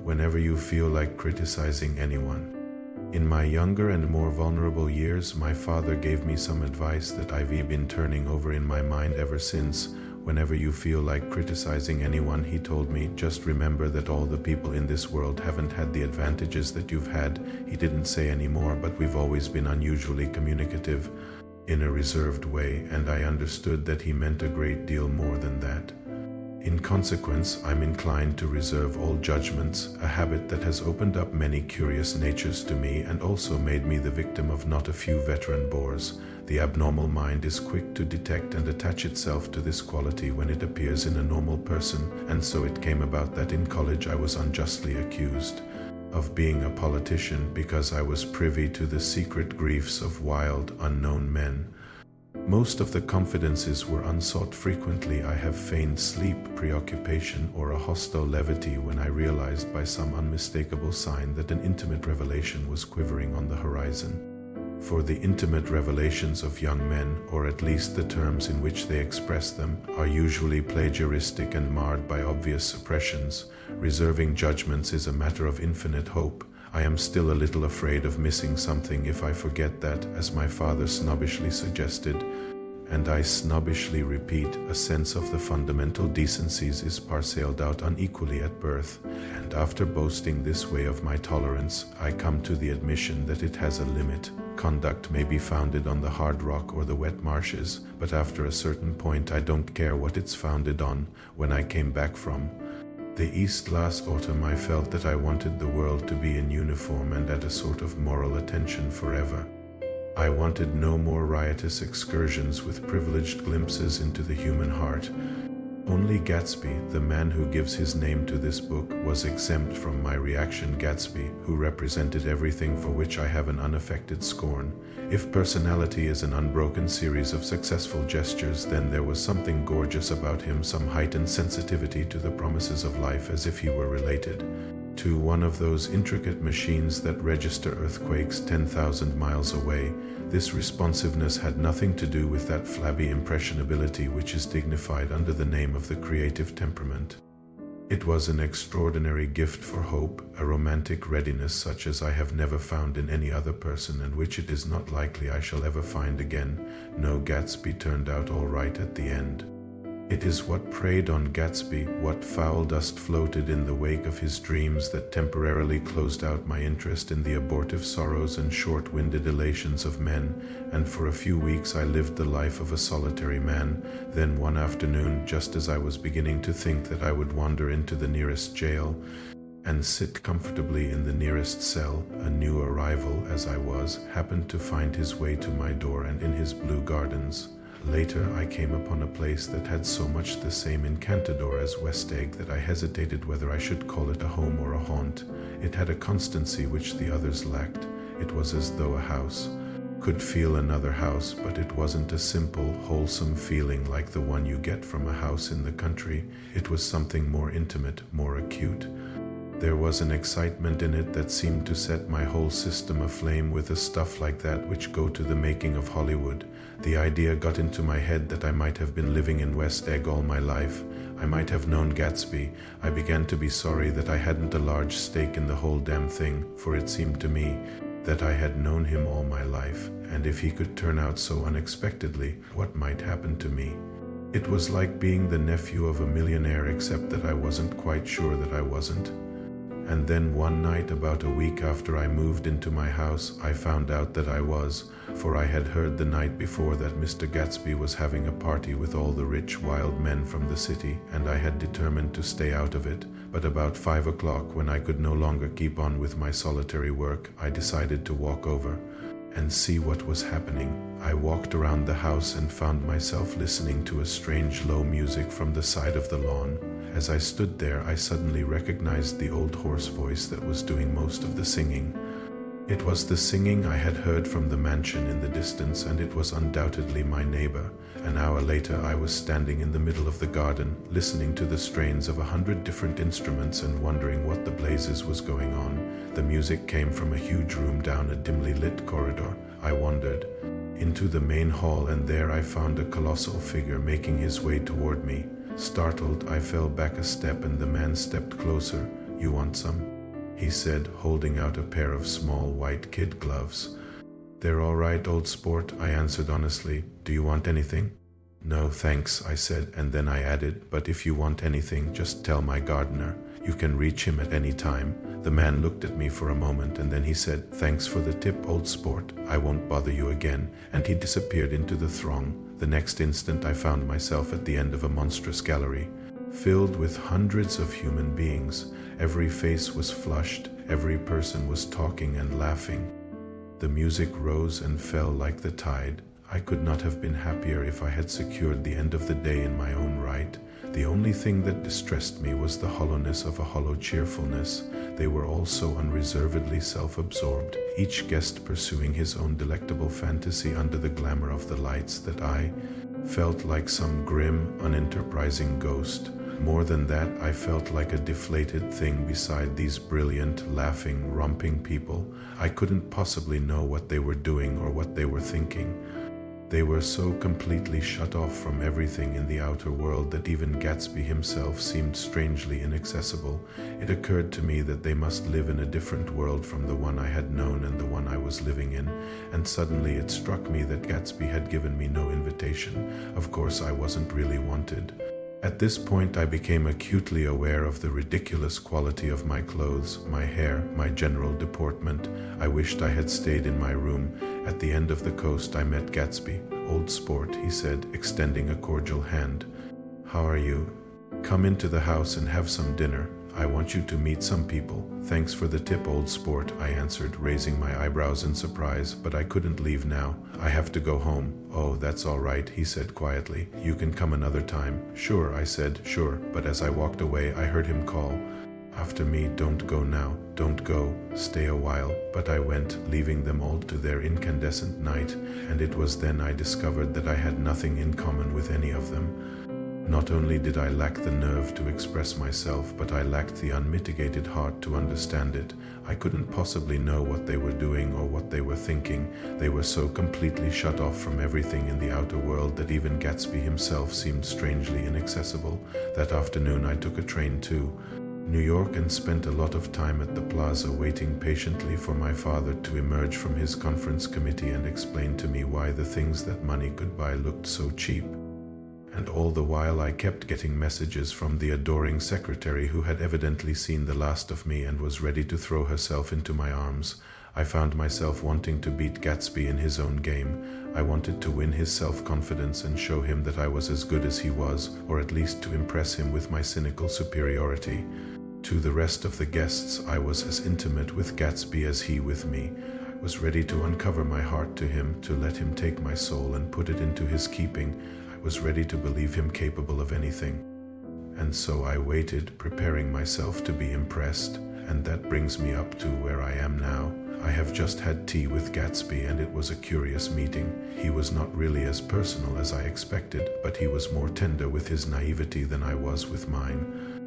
whenever you feel like criticizing anyone. In my younger and more vulnerable years, my father gave me some advice that I've been turning over in my mind ever since. Whenever you feel like criticizing anyone, he told me, just remember that all the people in this world haven't had the advantages that you've had. He didn't say any more, but we've always been unusually communicative in a reserved way, and I understood that he meant a great deal more than that. In consequence, I'm inclined to reserve all judgments, a habit that has opened up many curious natures to me and also made me the victim of not a few veteran bores. The abnormal mind is quick to detect and attach itself to this quality when it appears in a normal person, and so it came about that in college I was unjustly accused of being a politician because I was privy to the secret griefs of wild, unknown men. Most of the confidences were unsought. Frequently I have feigned sleep, preoccupation, or a hostile levity when I realized by some unmistakable sign that an intimate revelation was quivering on the horizon. For the intimate revelations of young men, or at least the terms in which they express them, are usually plagiaristic and marred by obvious suppressions. Reserving judgments is a matter of infinite hope. I am still a little afraid of missing something if I forget that, as my father snobbishly suggested, and I snobbishly repeat, a sense of the fundamental decencies is parceled out unequally at birth, and after boasting this way of my tolerance, I come to the admission that it has a limit. Conduct may be founded on the hard rock or the wet marshes, but after a certain point I don't care what it's founded on. When I came back from the East last autumn, I felt that I wanted the world to be in uniform and at a sort of moral attention forever. I wanted no more riotous excursions with privileged glimpses into the human heart. Only Gatsby, the man who gives his name to this book, was exempt from my reaction. Gatsby, who represented everything for which I have an unaffected scorn. If personality is an unbroken series of successful gestures, then there was something gorgeous about him, some heightened sensitivity to the promises of life, as if he were related to one of those intricate machines that register earthquakes 10,000 miles away. This responsiveness had nothing to do with that flabby impressionability which is dignified under the name of the creative temperament. It was an extraordinary gift for hope, a romantic readiness such as I have never found in any other person, and which it is not likely I shall ever find again. No, Gatsby turned out all right at the end. It is what preyed on Gatsby, what foul dust floated in the wake of his dreams, that temporarily closed out my interest in the abortive sorrows and short-winded elations of men, and for a few weeks I lived the life of a solitary man. Then one afternoon, just as I was beginning to think that I would wander into the nearest jail and sit comfortably in the nearest cell, a new arrival as I was, happened to find his way to my door and in his blue gardens. Later I came upon a place that had so much the same encantador as West Egg that I hesitated whether I should call it a home or a haunt. It had a constancy which the others lacked. It was as though a house could feel another house, but it wasn't a simple, wholesome feeling like the one you get from a house in the country. It was something more intimate, more acute. There was an excitement in it that seemed to set my whole system aflame with the stuff like that which go to the making of Hollywood. The idea got into my head that I might have been living in West Egg all my life. I might have known Gatsby. I began to be sorry that I hadn't a large stake in the whole damn thing, for it seemed to me that I had known him all my life, and if he could turn out so unexpectedly, what might happen to me? It was like being the nephew of a millionaire, except that I wasn't quite sure that I wasn't. And then one night, about a week after I moved into my house, I found out that I was, for I had heard the night before that Mr. Gatsby was having a party with all the rich wild men from the city, and I had determined to stay out of it. But about 5 o'clock, when I could no longer keep on with my solitary work, I decided to walk over and see what was happening. I walked around the house and found myself listening to a strange low music from the side of the lawn. As I stood there, I suddenly recognized the old hoarse voice that was doing most of the singing. It was the singing I had heard from the mansion in the distance, and it was undoubtedly my neighbor. An hour later, I was standing in the middle of the garden, listening to the strains of 100 different instruments and wondering what the blazes was going on. The music came from a huge room down a dimly lit corridor. I wandered into the main hall, and there I found a colossal figure making his way toward me. Startled, I fell back a step, and the man stepped closer. You want some? He said, holding out a pair of small white kid gloves. They're all right, old sport, I answered honestly. Do you want anything? No, thanks, I said, and then I added, but if you want anything, just tell my gardener. You can reach him at any time. The man looked at me for a moment and then he said, thanks for the tip, old sport. I won't bother you again. And he disappeared into the throng. The next instant I found myself at the end of a monstrous gallery, filled with hundreds of human beings. Every face was flushed. Every person was talking and laughing. The music rose and fell like the tide. I could not have been happier if I had secured the end of the day in my own right. The only thing that distressed me was the hollowness of a hollow cheerfulness. They were all so unreservedly self-absorbed, each guest pursuing his own delectable fantasy under the glamour of the lights, that I felt like some grim, unenterprising ghost. More than that, I felt like a deflated thing beside these brilliant, laughing, romping people. I couldn't possibly know what they were doing or what they were thinking. They were so completely shut off from everything in the outer world that even Gatsby himself seemed strangely inaccessible. It occurred to me that they must live in a different world from the one I had known and the one I was living in, and suddenly it struck me that Gatsby had given me no invitation. Of course, I wasn't really wanted. At this point, I became acutely aware of the ridiculous quality of my clothes, my hair, my general deportment. I wished I had stayed in my room. At the end of the coast, I met Gatsby. Old sport, he said, extending a cordial hand. How are you? Come into the house and have some dinner. I want you to meet some people. Thanks for the tip, old sport, I answered, raising my eyebrows in surprise, but I couldn't leave now. I have to go home. Oh, that's all right, he said quietly. You can come another time. Sure, I said, sure, but as I walked away, I heard him call after me, don't go now, don't go, stay a while. But I went, leaving them all to their incandescent night, and it was then I discovered that I had nothing in common with any of them. Not only did I lack the nerve to express myself, but I lacked the unmitigated heart to understand it. I couldn't possibly know what they were doing or what they were thinking. They were so completely shut off from everything in the outer world that even Gatsby himself seemed strangely inaccessible. That afternoon I took a train to New York and spent a lot of time at the plaza waiting patiently for my father to emerge from his conference committee and explain to me why the things that money could buy looked so cheap. And all the while I kept getting messages from the adoring secretary who had evidently seen the last of me and was ready to throw herself into my arms. I found myself wanting to beat Gatsby in his own game. I wanted to win his self-confidence and show him that I was as good as he was, or at least to impress him with my cynical superiority. To the rest of the guests, I was as intimate with Gatsby as he with me. I was ready to uncover my heart to him, to let him take my soul and put it into his keeping. Was ready to believe him capable of anything. And so I waited, preparing myself to be impressed, and that brings me up to where I am now. I have just had tea with Gatsby and it was a curious meeting. He was not really as personal as I expected, but he was more tender with his naivety than I was with mine.